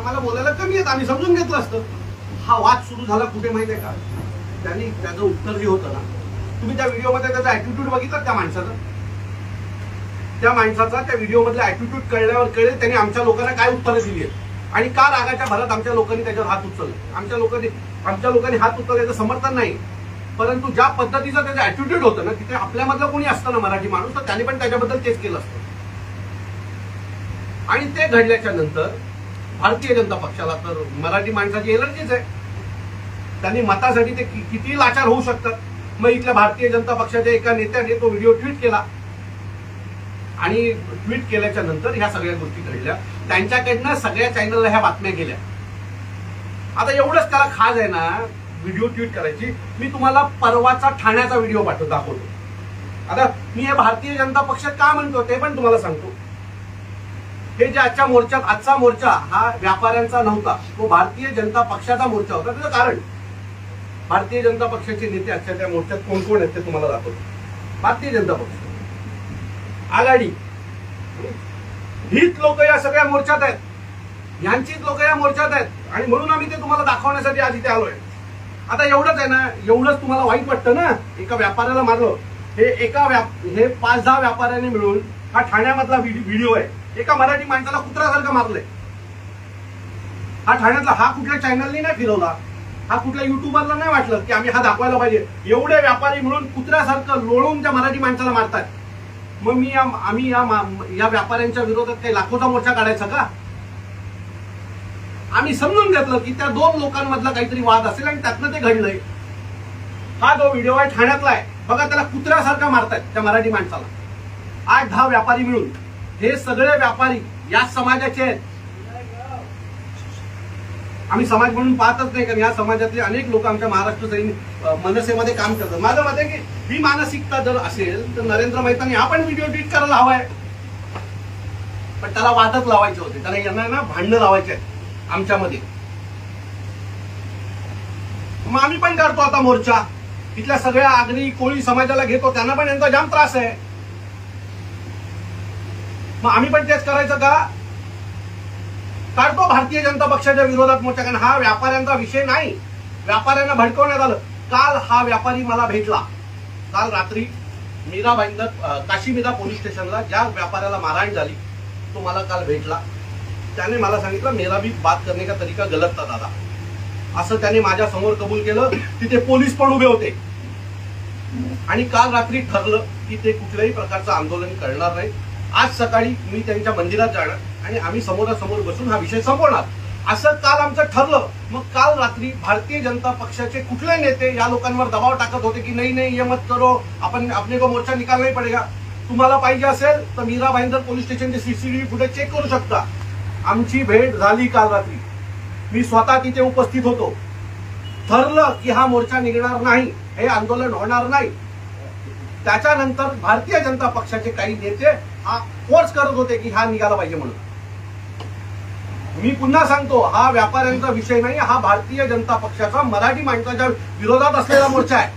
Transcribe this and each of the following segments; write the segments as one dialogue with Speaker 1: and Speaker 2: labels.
Speaker 1: आम्हाला बोलायला कमी आहेत, आम्ही समजून घेतलं असतं. हा वाद सुरू झाला कुठे माहितीये का? त्यांनी त्याचं उत्तर जे होतं ना, तुम्ही त्या व्हिडिओमध्ये त्याचा ऍटिट्यूड बघितलं त्या माणसाचा त्या व्हिडिओमधला ऍटिट्यूड कळल्यावर कळेल त्यांनी आमच्या लोकांना काय उत्तरं दिली आहेत आणि का रागाच्या भरात आमच्या लोकांनी त्याच्यावर हात उचलले. आमच्या लोकांनी हात उचलल्याचं समर्थन नाही, परंतु ज्या पद्धतीचं त्याचं ऍटिट्यूड होतं ना, तिथे आपल्यामधलं कोणी असतं ना मराठी माणूस, तर त्याने पण त्याच्याबद्दल तेच केलं असतं. आणि ते घडल्याच्या नंतर भारतीय जनता पक्षाला तर मराठी माणसाची एलर्जीच आहे. त्यांनी मतासाठी ते किती लाचार होऊ शकतात. मग इथल्या भारतीय जनता पक्षाच्या एका नेत्याने तो व्हिडिओ ट्विट केला आणि ट्विट केल्याच्या नंतर ह्या सगळ्या गोष्टी घडल्या. त्यांच्याकडनं सगळ्या चॅनलला ह्या बातम्या गेल्या. आता एवढंच त्याला खाज आहे ना व्हिडिओ ट्विट करायची. मी तुम्हाला परवाचा ठाण्याचा व्हिडिओ दाखवतो. आता मी हे भारतीय जनता पक्ष का म्हणतो ते पण तुम्हाला सांगतो. हे जे आजच्या मोर्चात, आजचा मोर्चा हा व्यापाऱ्यांचा नव्हता, तो भारतीय जनता पक्षाचा मोर्चा होता. त्याचं कारण भारतीय जनता पक्षाचे नेते आजच्या त्या मोर्चात कोण कोण आहेत ते तुम्हाला दाखवतो. भारतीय जनता पक्ष आघाडी हीच लोक या सगळ्या मोर्चात आहेत, यांचीच लोक या मोर्चात आहेत आणि म्हणून आम्ही ते तुम्हाला दाखवण्यासाठी आज इथे आलोय. आता एवढंच आहे ना, एवढंच तुम्हाला वाईट वाटतं ना, एका व्यापाऱ्याला मारलं. हे 5-10 व्यापाऱ्यांनी मिळून हा ठाण्यामधला व्हिडिओ आहे. एका मराठी माणसाला कुत्र्यासारखं मारलंय. हा ठाण्यातला, हा कुठल्या चॅनलनी नाही फिरवला, हा कुठल्या युट्यूबरला नाही वाटलं की आम्ही हा दाखवायला पाहिजे. एवढे व्यापारी मिळून कुत्र्यासारखं लोळून त्या मराठी माणसाला मारतात. मग आम्ही या व्यापाऱ्यांच्या विरोधात काही लाखोचा मोर्चा काढायचा का? आम्ही समजून घेतलं की त्या 2 लोकांमधला काहीतरी वाद असेल आणि त्यातनं ते घडलंय. हा जो व्हिडिओ आहे ठाण्यातला आहे बघा, त्याला कुत्र्यासारखा मारतायत त्या मराठी माणसाला. 8-10 व्यापारी मिळून. हे सगळे व्यापारी या समाजाचे आहेत. आम्ही समाज म्हणून पाहतच नाही, कारण या समाजातले अनेक लोक आमच्या महाराष्ट्र सैनिक मनसेमध्ये काम करतात. माझं मत आहे की ही मानसिकता जर असेल तर नरेंद्र मेहतांनी हा पण व्हिडिओ ट्विट करायला हवाय, पण त्याला वादच लावायचे होते. त्याला यांना ना भांडणं लावायचे आहेत आमच्यामध्ये. मग आम्ही पण काढतो आता मोर्चा. इथल्या सगळ्या आगरी कोळी समाजाला घेतो, त्यांना पण यांचा जाम त्रास आहे. मग आम्ही पण तेच करायचं का? काढतो भारतीय जनता पक्षाच्या विरोधात मोर्चा, कारण हा व्यापाऱ्यांचा विषय नाही. व्यापाऱ्यांना भडकवण्यात आलं. काल हा व्यापारी मला भेटला. काल रात्री मीरा भाईंदर काशीमीरा पोलीस स्टेशनला ज्या व्यापाऱ्याला मारहाण झाली तो मला काल भेटला. त्याने मला सांगितलं मेरा भी बात करने का तरीका गलत था दादा, असं त्याने माझ्या समोर कबूल केलं. तिथे पोलीस पण उभे होते आणि काल रात्री ठरलं की ते कुठल्याही प्रकारचं आंदोलन करणार नाही. आज सकाळी मी त्यांच्या मंदिरात जाणार आणि आम्ही समोरासमोर बसून हा विषय संपवणार, असं काल आमचं ठरलं. मग काल रात्री भारतीय जनता पक्षाचे कुठले नेते या लोकांवर दबाव टाकत होते की नाही ये मत करो, अपने को मोर्चा निकालना ही पडेगा. तुम्हाला पाहिजे असेल तर मीरा भाईंदर पोलीस स्टेशनचे सीसीटीव्ही फुटेज चेक करू शकता. आमची भेट झाली काल रात्री. मी स्वतः तिथे उपस्थित होतो. ठरलं की हा मोर्चा निघणार नाही, हे आंदोलन होणार नाही. त्याच्यानंतर भारतीय जनता पक्षाचे काही नेते हा फोर्स करत होते की हा निघाला पाहिजे म्हणून. मी पुन्हा सांगतो, हा व्यापाऱ्यांचा विषय नाही, हा भारतीय जनता पक्षाचा मराठी माणसाच्या विरोधात असलेला मोर्चा आहे.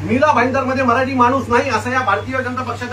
Speaker 1: मीरा भाईंदर मध्ये मराठी माणूस नाही असं या भारतीय जनता पक्षाच्या